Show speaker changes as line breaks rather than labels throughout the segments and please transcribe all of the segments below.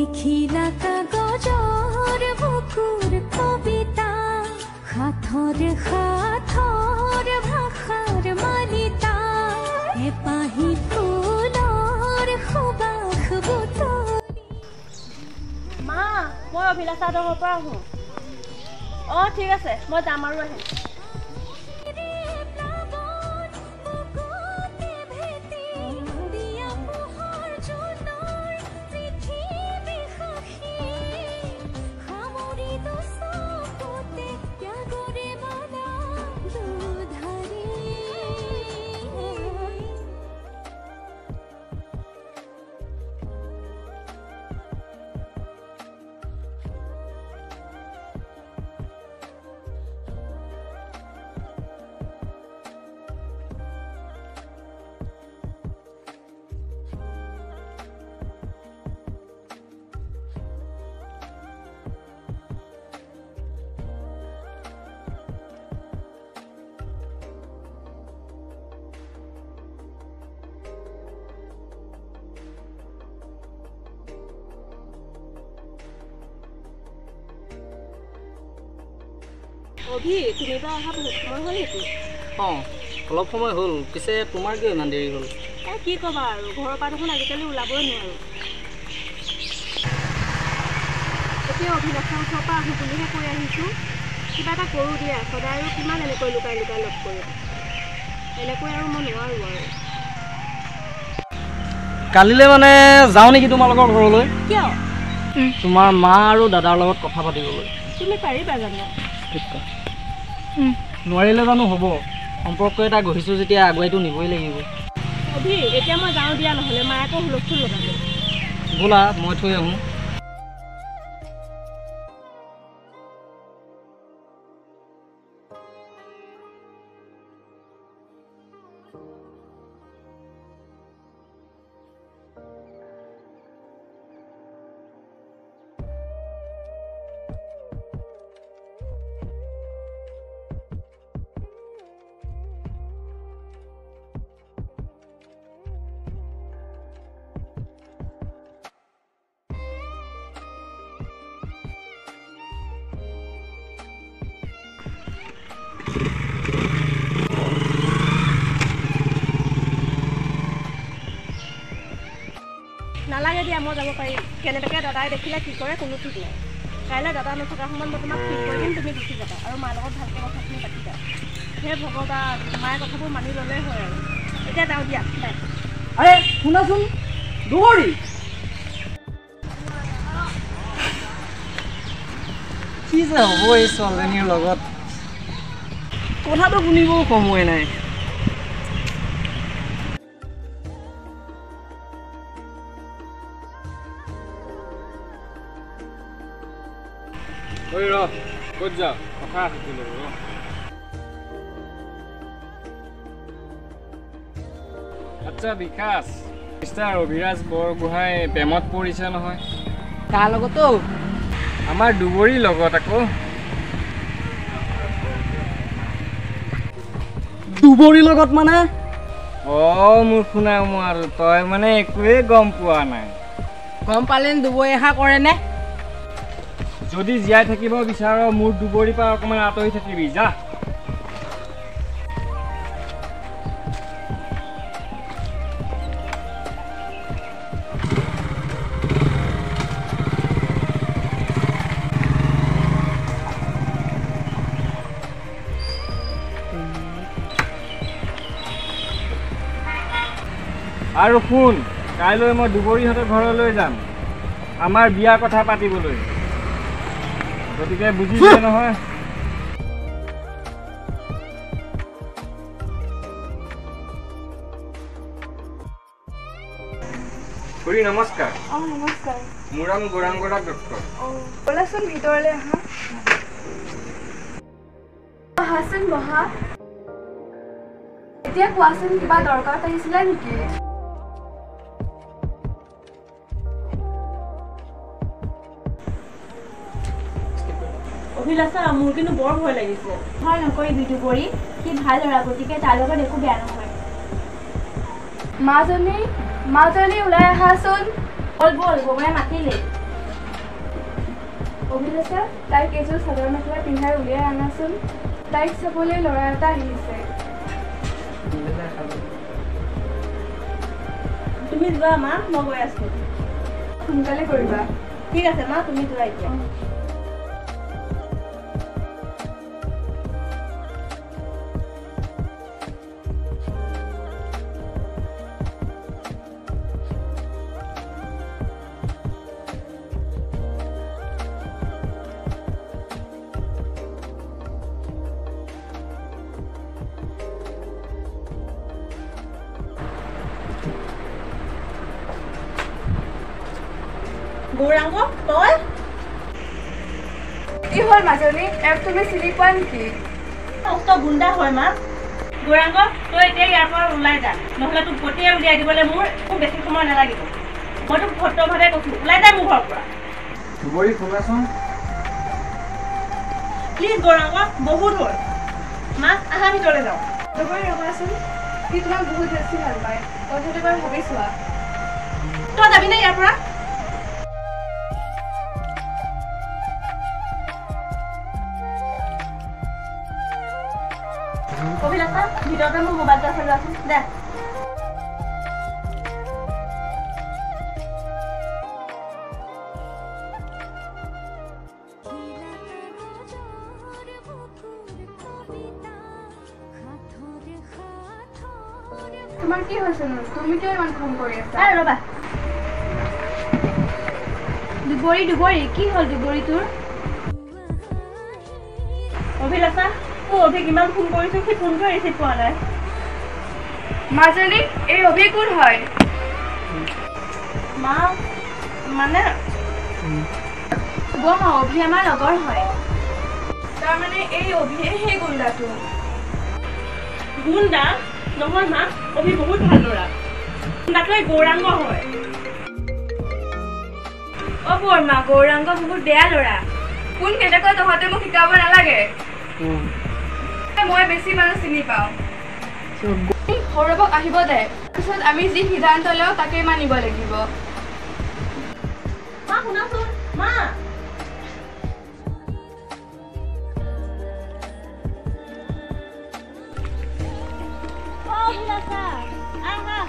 লিখিলা কাগজৰ বুকুৰ কবিতা সাথৰ ভাষাৰ মালিতা এপাহি ফুলৰ সুবাস বুটলি
মা মই অভিলাষাহঁতৰ ঘৰৰ পৰা আহোঁ ঠিক আছে মই যাম আৰু আহিম অভি তুমি তো অহা বহুত সময় হ'ল নেকি
অলপ সময় হ'ল পিছে তোমাৰ কিয় ইমান দেৰি হ'ল
কি ক'বা আৰু ঘৰৰ পৰা দেখোন আজিকালি ওলাবই নোৱাৰোঁ এতিয়া অভিলাষৰ ওচৰৰ পৰা আহোঁ বুলিহে কৈ আহিছোঁ কিবা এটা কৰোঁ দিয়া সদায় আৰু কিমান এনেকৈ লুকাই লুকাই লগ কৰিম এনেকৈ আৰু মই নোৱাৰোঁ আৰু
কালিলৈ মানে যাওঁ নেকি তোমালোকৰ ঘৰলৈ
কিয়
তোমাৰ মা আৰু দাদাৰ লগত কথা পাতিবলৈ
তুমি পাৰিবা জানো
নোৱাৰিলে জানো হ'ব সম্পৰ্ক এটা গঢ়িছোঁ যেতিয়া আগুৱাইতো নিবই লাগিব
অভি এতিয়া মই যাওঁ দিয়া নহ'লে মায়ে আকৌ হুলস্থুল লগাব
ব'লা মই থৈ আহোঁ
নালাগে দিয়া মই যাব পাৰিম কেনেবাকৈ দাদাই দেখিলে কি কৰে কোনো ঠিক নাই কাইলৈ দাদা নথকা সময়ত মই তোমাক ঠিক কৰি দিম তুমি গুচি যাবা আৰু মাৰ লগত ভালকৈ কথাখিনি পাতিবা হে ভগৱান মায়ে কথাবোৰ মানি ল'লেই হয় আৰু এতিয়া যাওঁ দিয়া বাই
আৰে শুনাচোন দৌৰি কি যে হ'ব এই ছোৱালীজনীৰ লগত কথাটো শুনিবও সময় নাই ক'ত যা কথা আছিল আচ্ছা বিকাশ মিষ্টাৰ অভিৰাজ বৰগোহাঁই প্ৰেমত পৰিছে নহয় কাৰ লগতো আমাৰ দুবৰীৰ লগত আকৌ দুবৰীৰ লগত মানে মোৰ শুনা মই আৰু তই মানে একোৱেই গম পোৱা নাই
গম পালে দুবৰী এষা কৰেনে
যদি জীয়াই থাকিব বিচাৰ মোৰ দুবৰীৰ পৰা অকণমান আঁতৰি থাকিবি যা আৰু শুন কাইলৈ মই দুবৰীহঁতৰ ঘৰলৈ যাম আমাৰ বিয়াৰ কথা পাতিবলৈ গতিকে বুজিছে নহয় খুৰী নমস্কাৰ
নমস্কাৰ
মোৰ নাম গৌৰাংগৰা দত্ত
ব'লাচোন ভিতৰলৈ আহাচোন বহা এতিয়া কোৱাচোন কিবা দৰকাৰত আহিছিলে নেকি অভিলাষা মোৰ কিন্তু বৰ ভয় লাগিছে
ভয় নকৰিবি দুবৰী সি ভাল ল'ৰা গতিকে তাৰ লগত একো বেয়া নহয়
মাজনী ওলাই আহাচোন
বল বল ববুৱাই মাতিলে
অভিলাষা তাইক এযোৰ চাদৰ মেখেলা পিন্ধাই উলিয়াই আনাচোন তাইক চাবলৈ ল'ৰা এটা আহিছে
তুমি যোৱা মা মই গৈ আছো
সোনকালে কৰিবা
ঠিক আছে মা তুমি যোৱা এতিয়া গৌৰাংগ তই
কি হ'ল মাজনী এওক তুমি চিনি পোৱা নেকি
উক্ত গুণ্ডা হয় মা গৌৰাংগ তই এতিয়া ইয়াৰ পৰা ওলাই যা নহ'লে তোক পতিয়াই উলিয়াই দিবলৈ মোৰ বেছি সময় নালাগিব মই তোক ভদ্ৰভাৱে কৈছোঁ ওলাই যা মোৰ ঘৰৰ পৰা
দুবৰি শুনাচোন
প্লিজ গৌৰাংগ বহুত হ'ল মা আহা ভিতৰলৈ যাওঁ
দুবৰি ৰ'বাচোন সি তোমাক বহুত বেছি ভাল পায় কথাটো এবাৰ ভাবি চোৱা
তই যাবি নে ইয়াৰ পৰা অভিলাষা ভিতৰতে মোৰ মোবাইলটো আছে লোৱাচোন দে
তোমাৰ কি হৈছেনো তুমি কিয় ইমান খং কৰি আছা
ৰ'বা
দুবৰি কি হ'ল দুবৰি তোৰ
অভিলাষা মই অভিক ইমান ফোন কৰিছোঁ সি ফোনটো ৰিচিভ পোৱা নাই
মাজনী এই অভি কোন হয়
মা মানে
মা অভি আমাৰ লগৰ হয়
তাৰমানে এই অভিয়ে সেই গুণ্ডাটো
গুণ্ডা নহয় মা অভি বহুত ভাল ল'ৰা গুণ্ডাটো এই গৌৰাংগ হয়
বৰমা গৌৰাংগ বহুত বেয়া ল'ৰা কোন কেনেকৈ তহঁতে মোক শিকাব নালাগে মই বেছি মানুহ চিনি পাওঁ সৌৰভক আহিব দে পিছত আমি যি সিদ্ধান্ত লওঁ তাকেই মানিব লাগিব
মা শুনাচোন মা অভিলাষা আহা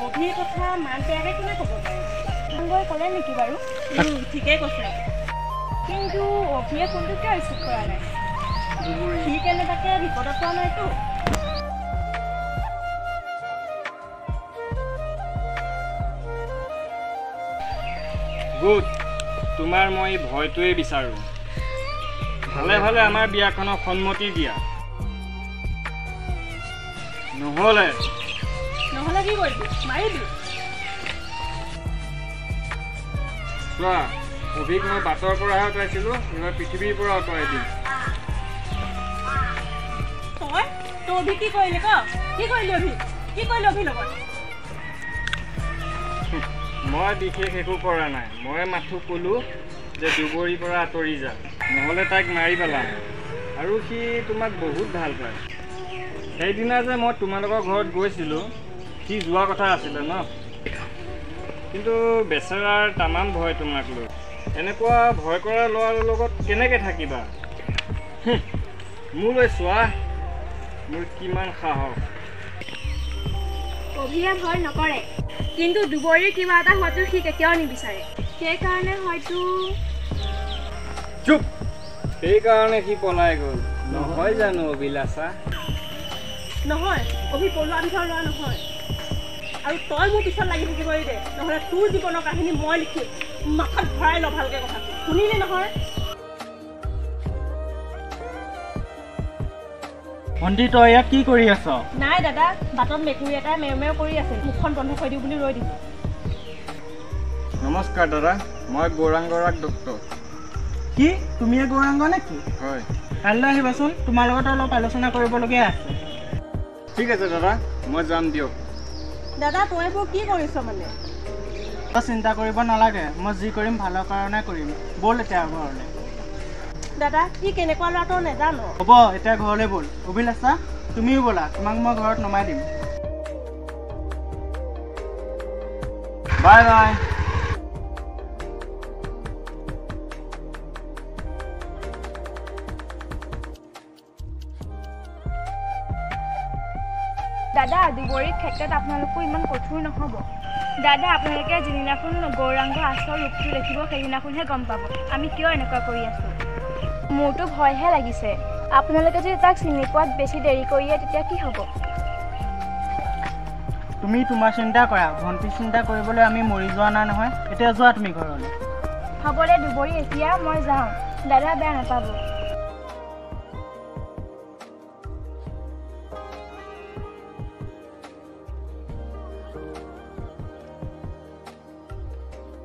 অভিৰ কথা মাক বেয়াকে কোনে ক'ব পাৰে ক'লে নেকি বাৰু ঠিকেই কৈছে কিন্তু অভিয়ে ফোনটো কিয় ৰিচিভ কৰা নাই সি কেনেবাকে বিপদত পোৱা নাইতো
গুড তোমাৰ মই ভয়টোৱে বিচাৰোঁ ভালে ভালে আমাৰ বিয়াখনক সন্মতি দিয়া নহ'লে
কি কৰিবি মাৰিবি
চোৱা অভিক মই বাটৰ পৰাহে আঁতৰাইছিলোঁ এইবাৰ পৃথিৱীৰ পৰা আঁতৰাই দিম
তই অভি কি কৰিলি কি কৰিলি অভি লগত
মই বিশেষ একো কৰা নাই মই মাথো ক'লোঁ যে দুবৰিৰ পৰা আঁতৰি যা নহ'লে তাইক মাৰি পেলাম আৰু সি তোমাক বহুত ভাল পায় সেইদিনা যে মই তোমালোকৰ ঘৰত গৈছিলোঁ সি যোৱা কথা আছিলে ন কিন্তু বেচেৰাৰ তামাম ভয় তোমাক লৈ এনেকুৱা ভয় কৰা ল'ৰাৰ লগত কেনেকৈ থাকিবা মোলৈ চোৱা মোৰ কিমান সাহস
অভিয়ে ভয় নকৰে কিন্তু দুবৰিৰ কিবা এটা হোৱাটো সি কেতিয়াও নিবিচাৰে সেইকাৰণে হয়তো
চুপ সেইকাৰণে সি পলাই গ'ল নহয় জানো অভিলাষা
নহয় অভি পলোৱা বিধৰ ল'ৰা নহয় আৰু তই মোৰ পিছত লাগি থাকিবই দে নহ'লে তোৰ জীৱনৰ কাহিনী মই লিখিম মাথাত ভৰাই ল ভালকৈ কথাটো শুনিলি নহয়
ভণ্টি তই ইয়াত কি কৰি আছ
নাই দাদা বাটত মেকুৰী এটাই মেও মেও কৰি আছে মুখখন বন্ধ কৰি দিওঁ বুলি ৰৈ দিছোঁ
নমস্কাৰ দাদা মই গৌৰাংগৰাগ দত্ত
কি তুমিয়ে গৌৰাংগ নেকি?
হয়।
কাইলৈ আহিবাচোন, তোমাৰ লগত অলপ আলোচনা কৰিবলগীয়া আছে।
ঠিক আছে দাদা, মই যাম দিয়ক।
দাদা তই এইবোৰ কি কৰিছ মানে?
তই চিন্তা কৰিব নালাগে, মই যি কৰিম ভালৰ কাৰণে কৰিম। ব'ল এতিয়া ঘৰলৈ।
দাদা সি কেনেকুৱা ল'ৰা তই নেজানো।
হ'ব এতিয়া ঘৰলৈ ব'ল। অভিলাষা তুমিও ব'লা, তোমাক মই ঘৰত নমাই দিম।
Bye bye.
দাদা দুবৰীৰ ক্ষেত্ৰত আপোনালোকো ইমান কঠোৰ নহ'ব। দাদা আপোনালোকে যিদিনাখন গৌৰাংগ আচল ৰূপটো দেখিব সেইদিনাখনহে গম পাব আমি কিয় এনেকুৱা কৰি আছোঁ। মোৰতো ভয়হে লাগিছে। আপোনালোকে যদি তাক চিনি পোৱাত বেছি দেৰি কৰিয়ে তেতিয়া কি হ'ব?
তুমি তোমাৰ চিন্তা কৰা, ভণ্টি চিন্তা কৰিবলৈ আমি মৰি যোৱা নাই নহয়। এতিয়া যোৱা তুমি ঘৰলৈ।
হ'ব দে দুবৰী, এতিয়া মই যাওঁ। দাদা বেয়া নাপাব।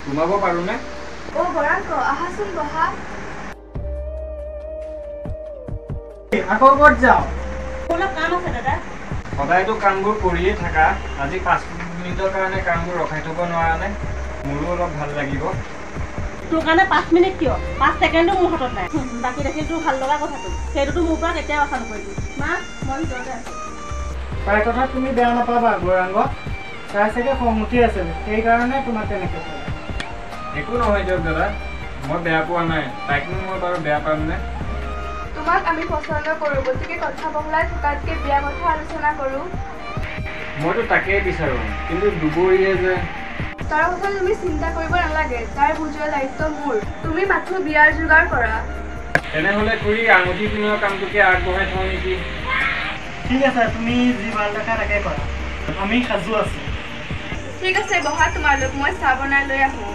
সোমাব পাৰোঁনে?
অ' গৌৰাংগ আহাচোন বহা।
আকৌ ক'ত যাওঁ?
অলপ কাম আছে দাদা।
সদায়তো কামবোৰ কৰিয়ে থাকা, আজি 5 মিনিটৰ কাৰণে কামবোৰ ৰখাই থ'ব নোৱাৰানে? মোৰো অলপ ভাল লাগিব।
তোৰ কাৰণে 5 মিনিট কিয়? 5 ছেকেণ্ডো মোৰ হাতত নাই। বাকী দেখিল তোৰ ভাল লগা কথাটো, সেইটোতো মোৰ পৰা কেতিয়াও আশা নকৰিবি। মা মই ভিতৰতে আছোঁ।
তাইৰ কথা তুমি বেয়া নাপাবা গৌৰাংগ, তাই চাগে খং উঠি আছিল, সেইকাৰণে তোমাক তেনেকৈ ক'লে।
একো নহয় দিয়ক দাদা, মই বেয়া পোৱা নাই। তাইকনো মই বাৰু বেয়া পামনে?
তোমাক আমি পচন্দ কৰোঁ, গতিকে কথা বহলাই থকাতকৈ বিয়া কথা আলোচনা কৰোঁ।
মইতো তাকেই বিচাৰোঁ, কিন্তু দুবৰীয়ে যে
তাৰ কথা তুমি চিন্তা কৰিব নালাগে, তাই বুজোৱা দায়িত্ব মোৰ। তুমি মাথো বিয়াৰ যোগাৰ কৰা।
তেনেহ'লে খুৰী আঙুঠি পিনোৱা কামটোকে আগবঢ়াই থওঁ নেকি?
ঠিক আছে, তুমি যি ভাল দেখা তাকে কৰা, আমি সাজু আছোঁ।
ঠিক আছে বহা তোমালোক, মই চাহ বনাই লৈ আহোঁ।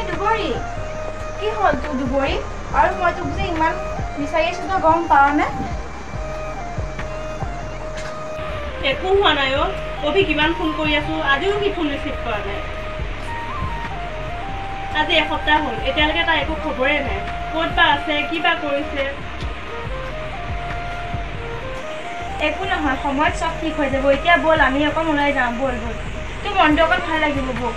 দুবৰী কি হ'ল তোৰ দুবৰী? আৰু মই তোক যে ইমান বিচাৰি আছোঁ তই গম পাৱনে?
একো হোৱা নাই অ'। অভি কিমান ফোন কৰি আছোঁ, আজিও সি ফোন ৰিচিভ কৰা নাই। আজি এসপ্তাহ হ'ল, এতিয়ালৈকে তাৰ একো খবৰেই নাই। ক'ত বা আছে, কি বা কৰিছে।
একো নহয়, সময়ত চব ঠিক হৈ যাব। এতিয়া ব'ল আমি অকণ ওলাই যাওঁ, ব'ল ব'ল। তোৰ মনটো অকণ ভাল লাগিব ব'ল।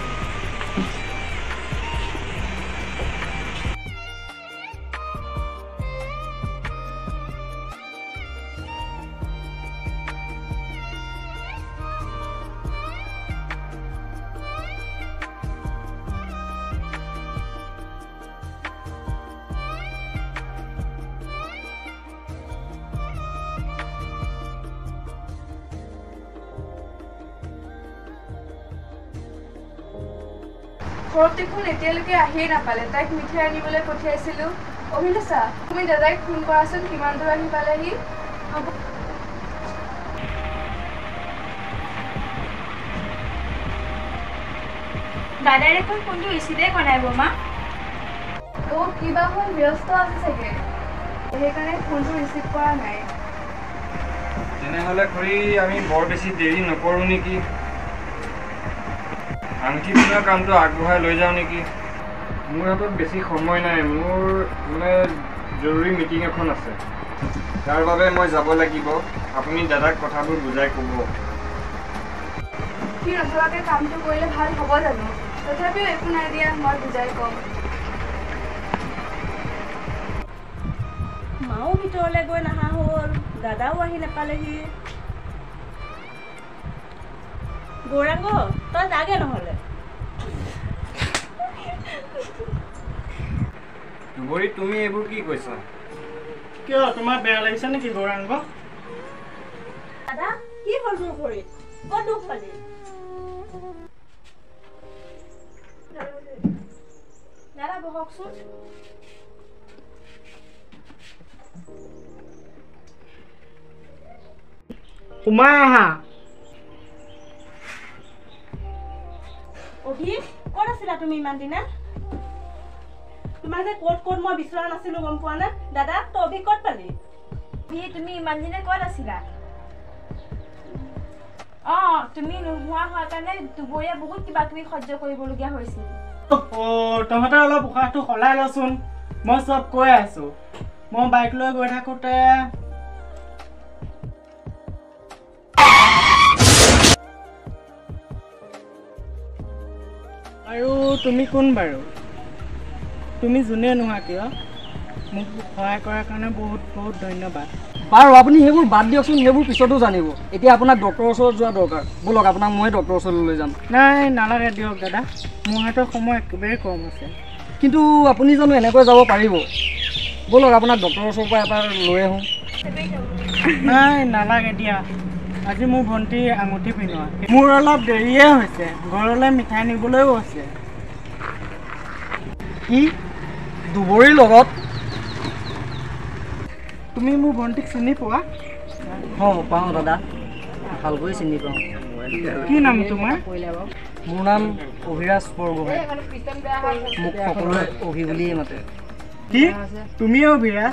ঘৰত দেখোন এতিয়ালৈকে আহিয়ে নাপালে। তাইক মিঠাই আনিবলৈ পঠিয়াইছিলোঁ। অভিলাষা তুমি দাদাইক ফোন কৰাচোন, কিমান দূৰ আহি পালেহি। হ'ব দাদাই দেখোন ফোনটো ৰিচিভেই কৰা নাই বমা। অ' কিবা হ'ল, ব্যস্ত আছে চাগে, সেইকাৰণে ফোনটো ৰিচিভ কৰা নাই।
তেনেহ'লে খুৰী আমি বৰ বেছি দেৰি নকৰোঁ নেকি? আঙুঠি পিনোৱা কামটো আগবঢ়াই লৈ যাওঁ নেকি? মোৰ হাতত বেছি সময় নাই, মোৰ মানে জৰুৰী মিটিং এখন আছে, তাৰ বাবে মই যাব লাগিব। আপুনি দাদাক কথাবোৰ বুজাই ক'ব।
সি নথকাকৈ কামটো কৰিলে ভাল হ'ব জানো? তথাপিও একো নাই দিয়া, মই বুজাই ক'ম।
মাও ভিতৰলৈ গৈ নহা হ'ল, দাদাও আহি নাপালেহি। গৌৰাংগ তই যাগে নহ'লে।
দুবৰী তুমি এইবোৰ কি কৈছা?
কিয় তোমাৰ বেয়া লাগিছে নেকি গৌৰাংগ?
দাদা কি হ'ল তোৰ ভৰিত? ক'ত দুখ পালি?
দাদা বহকচোন।
সোমাই আহা।
অভি ক'ত আছিলা তুমি ইমান দিনে? তোমাক যে ক'ত মই বিচৰা নাছিলো গম পোৱা নে? দাদা তই অভি ক'ত পালি?
তুমি ইমান দিনে ক'ত আছিলা? তুমি নোহোৱা হোৱাৰ কাৰণে দুবৰীয়া বহুত কিবা কিবি সহ্য কৰিবলগীয়া হৈছিল।
তহঁতে অলপ উশাহটো সলাই লচোন। মই চব কৈ আছো। মই বাইক লৈ গৈ থাকোঁতে আৰু তুমি কোন বাৰু? তুমি যোনে নোহোৱা কিয় মোক সহায় কৰাৰ কাৰণে বহুত বহুত ধন্যবাদ।
বাৰু আপুনি সেইবোৰ বাদ দিয়কচোন, সেইবোৰ পিছতো জানিব। এতিয়া আপোনাক ডক্টৰৰ ওচৰত যোৱা দৰকাৰ। ব'লক আপোনাক মই ডক্টৰৰ ওচৰলৈ লৈ যাম।
নাই নালাগে দিয়ক দাদা, মোৰ হাতত সময় একেবাৰে কম আছে।
কিন্তু আপুনি জানো এনেকৈ যাব পাৰিব? ব'লক আপোনাক ডক্টৰৰ ওচৰৰ পৰা এবাৰ লৈ আহোঁ।
নাই নালাগে দিয়া, আজি মোৰ ভণ্টিৰ আঙুঠি পিন্ধোৱা। মোৰ অলপ দেৰিয়ে হৈছে, ঘৰলৈ মিঠাই নিবলৈও আছে।
কি দুবৰীৰ লগত?
তুমি মোৰ ভণ্টিক চিনি পোৱা?
পাওঁ দাদা, ভালকৈ চিনি পাওঁ।
কি নাম তোমাৰ?
মোৰ নাম অভিৰাজ বৰগোহাঁই। মোক সকলোৱে অভি বুলিয়েই মাতে।
কি তুমিও অভিৰাজ?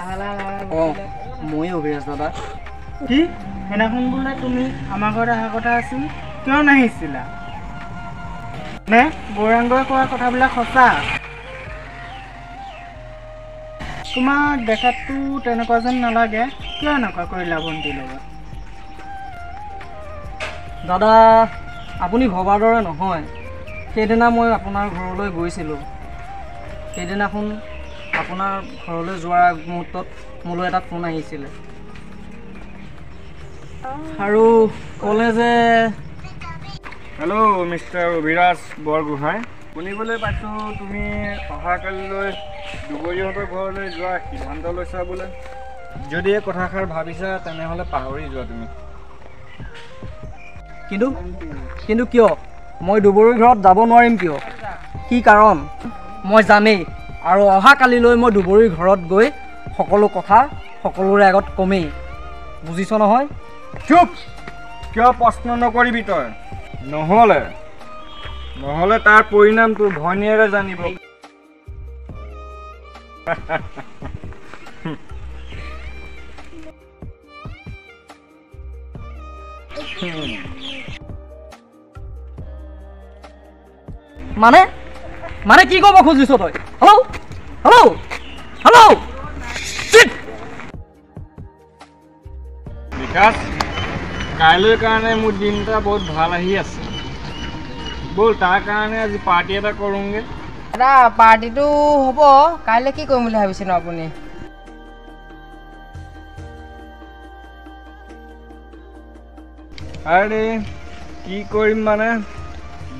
ময়ে অভিৰাজ দাদা।
কি সেইদিনাখন বোলে তুমি আমাৰ ঘৰত অহা কথা আছিল, কিয় নাহিছিলা? নে গৌৰাংগই কোৱা কথাবিলাক সঁচা? তোমাক দেখাততো তেনেকুৱা যেন নালাগে, কিয় এনেকুৱা কৰিলা ভণ্টিৰ লগত?
দাদা আপুনি ভবাৰ দৰে নহয়। সেইদিনা মই আপোনাৰ ঘৰলৈ গৈছিলোঁ। সেইদিনাখন আপোনাৰ ঘৰলৈ যোৱাৰ আগমুহূৰ্তত মোলৈ এটা ফোন আহিছিলে আৰু ক'লে যে
হেল্ল' মিষ্টাৰ অভিৰাজ বৰগোহাঁই, শুনিবলৈ পাইছোঁ তুমি অহাকালিলৈ দুবৰীহঁতৰ ঘৰলৈ যোৱা সিদ্ধান্ত লৈছা বোলে। যদি এই কথাষাৰ ভাবিছা তেনেহ'লে পাহৰি যোৱা তুমি।
কিন্তু কিয় মই দুবৰীৰ ঘৰত যাব নোৱাৰিম কিয়? কি কাৰণ? মই যামেই, আৰু অহাকালিলৈ মই দুবৰীৰ ঘৰত গৈ সকলো কথা সকলোৰে আগত কমেই। বুজিছ নহয়?
চুপ! কিয় প্ৰশ্ন নকৰিবি তই? নহ'লে তাৰ পৰিণামটো ভনীয়েৰে জানিব।
মানে কি ক'ব খুজিছ তই? হেল্ল'
বিকাশ, কাইলৈৰ কাৰণে মোৰ দিন এটা বহুত ভাল আহি আছে। ব'ল তাৰ কাৰণে আজি পাৰ্টি এটা কৰোঁগৈ।
দাদা পাৰ্টিটো হ'ব, কাইলৈ কি কৰিম বুলি ভাবিছেনো আপুনি?
আৰে কি কৰিম মানে,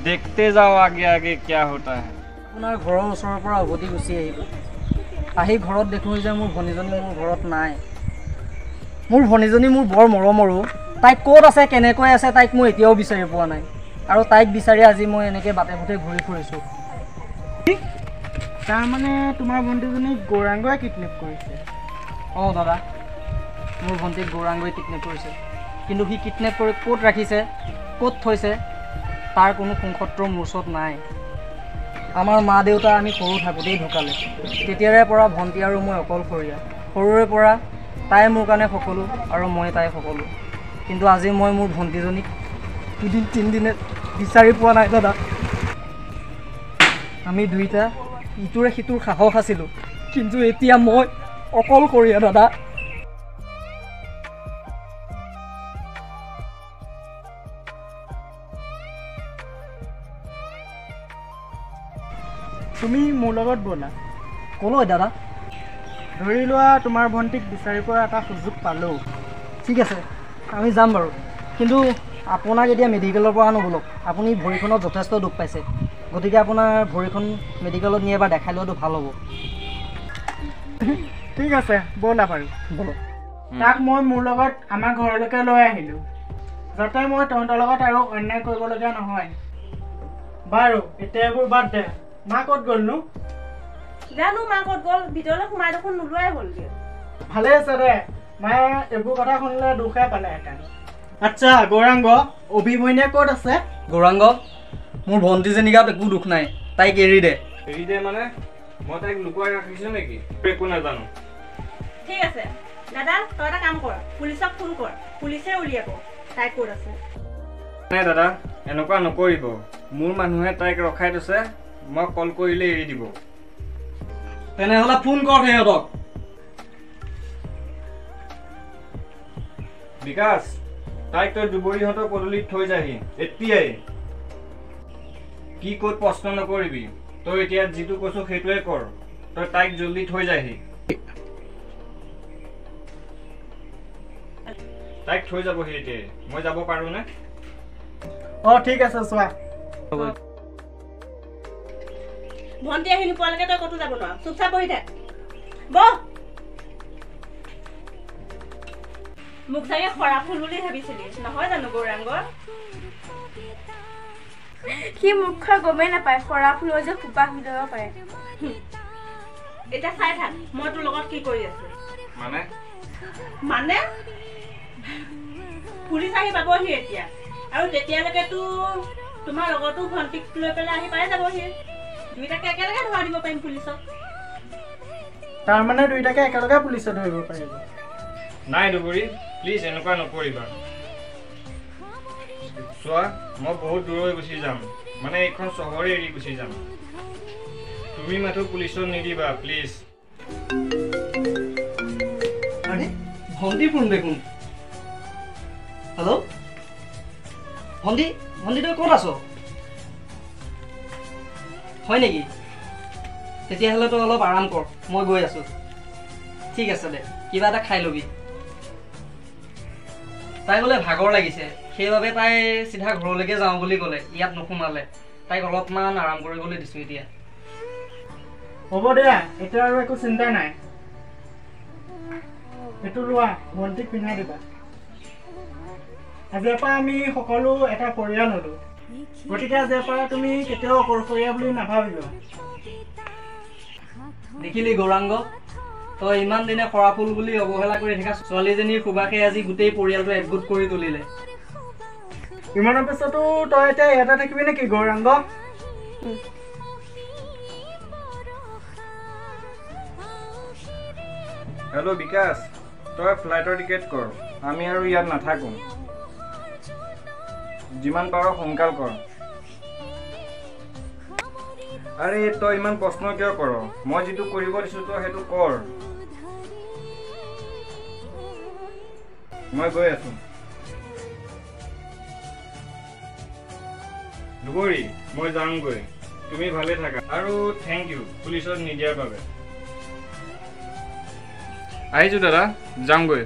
দেখতে যাওঁ আগে আগে কিয়া হোতা হে।
আপোনাৰ ঘৰৰ ওচৰৰ পৰা উভতি গুচি আহিলোঁ। আহি ঘৰত দেখোঁ যে মোৰ ভনীজনী মোৰ ঘৰত নাই। মোৰ ভনীজনী মোৰ বৰ মৰমৰো। তাইক ক'ত আছে, কেনেকৈ আছে, তাইক মই এতিয়াও বিচাৰি পোৱা নাই। আৰু তাইক বিচাৰি আজি মই এনেকৈ বাটে ঘাটে ঘূৰি ফুৰিছোঁ।
তাৰমানে তোমাৰ ভণ্টিজনীক গৌৰাংগই কিডনেপ কৰিছে?
দাদা, মোৰ ভণ্টিক গৌৰাংগই কিডনেপ কৰিছে। কিন্তু সি কিডনেপ কৰি ক'ত ৰাখিছে, ক'ত থৈছে, তাৰ কোনো সংসত্ৰ মোৰ ওচৰত নাই। আমাৰ মা দেউতা আমি সৰু থাকোঁতেই ঢুকালে। তেতিয়াৰে পৰা ভণ্টি আৰু মই অকলশৰীয়া। সৰুৰে পৰা তাই মোৰ কাৰণে সকলো আৰু মই তাই সকলো। কিন্তু আজি মই মোৰ ভণ্টিজনীক দুদিন তিনিদিনে বিচাৰি পোৱা নাই দাদা। আমি দুইটা ইটোৰে সিটোৰ সাহস আছিলোঁ, কিন্তু এতিয়া মই অকলশৰীয়া দাদা।
তুমি মোৰ লগত ব'লা।
ক'লৈ দাদা?
ধৰি লোৱা তোমাৰ ভণ্টিক বিচাৰি পোৱাৰ এটা সুযোগ পালোঁ।
ঠিক আছে, আমি যাম বাৰু। কিন্তু আপোনাক এতিয়া মেডিকেলৰ পৰা আনো ব'লক। আপুনি ভৰিখনত যথেষ্ট দুখ পাইছে, গতিকে আপোনাৰ ভৰিখন মেডিকেলত নি এবাৰ দেখাই লোৱাটো ভাল হ'ব।
ঠিক আছে ব'লা বাৰু।
ব'লক।
তাক মই মোৰ লগত আমাৰ ঘৰলৈকে লৈ আহিলোঁ, যাতে মই তহঁতৰ লগত আৰু অন্যায় কৰিবলগীয়া নহয়। বাৰু এতিয়া এইবোৰ বাদ দে, মা ক'ত গ'লনো?
জানো মা ক'ত গ'ল, ভিতৰলৈ সোমাই দেখোন নোলোৱাই হ'লগৈ।
ভালে আছে দে, মায়ে এইবোৰ কথা শুনিলে দুখে পালেহেঁতেন। আচ্ছা গৌৰাংগ, অভিমন্যা ক'ত আছে?
গৌৰাংগ, মোৰ ভণ্টিজনী গাত একো দুখ নাই, তাইক এৰি দে।
এৰি দে মানে? মই তাইক লুকুৱাই ৰাখিছোঁ নেকি? একো নাজানো।
ঠিক আছে দাদা, তই এটা কাম কৰ, পুলিচক ফোন কৰ, পুলিচে উলিয়াব তাই ক'ত আছে।
নাই দাদা, এনেকুৱা নকৰিব। মোৰ মানুহে তাইক ৰখাই থৈছে, মই কল কৰিলে এৰি দিব।
তেনেহ'লে ফোন কৰ সিহঁতক।
বিকাশ, তাইক তই দুবৰীহঁতৰ পদূলিত থৈ যাহি এতিয়াই। কি ক'ত প্ৰশ্ন নকৰিবি, তই এতিয়া যিটো কৈছো সেইটোৱে কৰ। তই তাইক জলদি থৈ যাহি। তাইক থৈ যাবহি এতিয়াই। মই যাব পাৰোঁনে?
ঠিক আছে চোৱা।
ভণ্টি আহি নোপোৱালৈকে তই ক'তো যাব নোৱাৰ, চুপচাপ বহি থাক। বহ। মোক চাগে সৰা ফুল বুলি ভাবিছিলি নহয় জানো গৌৰাংগ?
সি মুখৰ গমেই নাপায় সৰা ফুলৰ যে খোপা ভিতৰিব পাৰে।
এতিয়া চাই থাক মই তোৰ লগত কি কৰি আছো। মানে পুলিচ আহি পাবহি এতিয়া, আৰু তেতিয়ালৈকে তোমাৰ লগতো ভণ্টিক লৈ পেলাই আহি পাই যাবহি। দুইটাকে একেলগে ধৰা দিব পাৰিম পুলিচক।
তাৰমানে দুইটাকে একেলগে পুলিচে ধৰিব পাৰিব?
নাই দুবৰী, প্লিজ এনেকুৱা নকৰিবা। চোৱা, মই বহুত দূৰলৈ গুচি যাম, মানে এইখন চহৰে এৰি গুচি যাম। তুমি মাথো পুলিচত নিদিবা প্লিজ।
ভণ্টি ফোন দেখোন। হেল্ল' ভণ্টি, ভণ্টি তই ক'ত আছ? হয় নেকি? তেতিয়াহ'লে তই অলপ আৰাম কৰ, মই গৈ আছোঁ। ঠিক আছে দে, কিবা এটা খাই ল'বি। তাই বোলে ভাগৰ লাগিছে, সেইবাবে তাই চিধা ঘৰলৈকে যাওঁ বুলি ক'লে, ইয়াত নোসোমালে। তাইক অলপমান আৰাম কৰিবলৈ দিছোঁ এতিয়া।
হ'ব দিয়া, এতিয়া আৰু একো চিন্তা নাই। এইটো লোৱা, ভণ্টিক পিন্ধাই দিবা। আজিৰ পৰা আমি সকলো এটা পৰিয়াল হ'লো, গতিকে আজিৰ পৰা তুমি কেতিয়াও অকলশৰীয়া বুলি নাভাবিবা।
দেখিলি গৌৰাংগ, তই ইমান দিনে সৰা ফুল বুলি অৱহেলা কৰি থকা ছোৱালীজনীৰ সুবাসে আজি গোটেই পৰিয়ালটো একগোট কৰি তুলিলে।
ইমানৰ পিছতো তই এতিয়া ইয়াতে থাকিবি নেকি গৌৰাংগ?
হেল্ল' বিকাশ, তই ফ্লাইটৰ টিকেট কৰ, আমি আৰু ইয়াত নাথাকোঁ। যিমান পাৰ সোনকাল কৰ। আৰে তই ইমান প্ৰশ্ন কিয় কৰ? মই যিটো কৰিব দিছোঁ তই সেইটো কৰ। মই গৈ আছোঁ। দুবৰী, মই যামগৈ। তুমি ভালে থাকা, আৰু থেংক ইউ পুলিচত নিদিয়াৰ বাবে। আহিছোঁ দাদা, যামগৈ।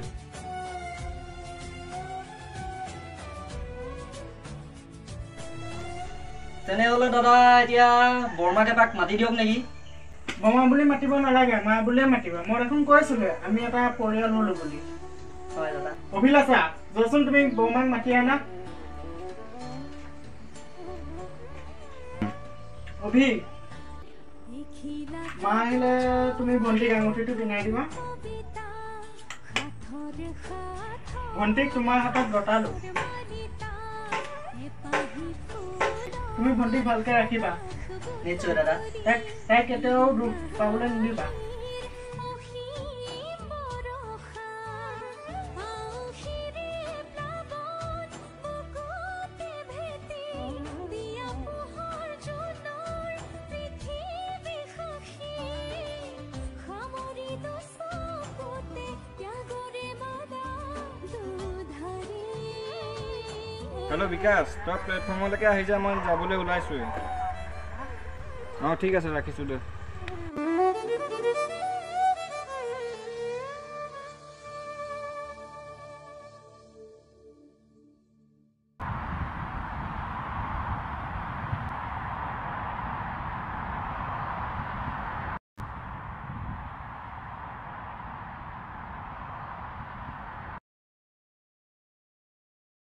তেনেহ'লে দাদা এতিয়া বৰমাক এপাক মাতি দিয়ক নেকি?
বৰমা বুলি মাতিব নালাগে, মা বুলিয়ে মাতিবা। মই দেখোন কৈছিলোঁ আমি এটা পৰিয়াল হ'লো বুলি।
হয় দাদা।
অভিলাষা, যোৱাচোন তুমি বৰমাক মাতি আনা। অভি, মা আহিলে তুমি ভণ্টিক আঙুঠিটো পিন্ধাই দিবা। ভণ্টিক তোমাৰ হাতত গতালো, তুমি ভণ্টিক ভালকে ৰাখিবা।
নিশ্চয় দাদা।
তাইক কেতিয়াও দুখ পাবলৈ নিদিবা।
হেল্ল' বিকাশ, তই প্লেটফৰ্মলৈকে আহি যা, মই যাবলৈ ওলাইছোঁৱে। ঠিক আছে, ৰাখিছোঁ দে।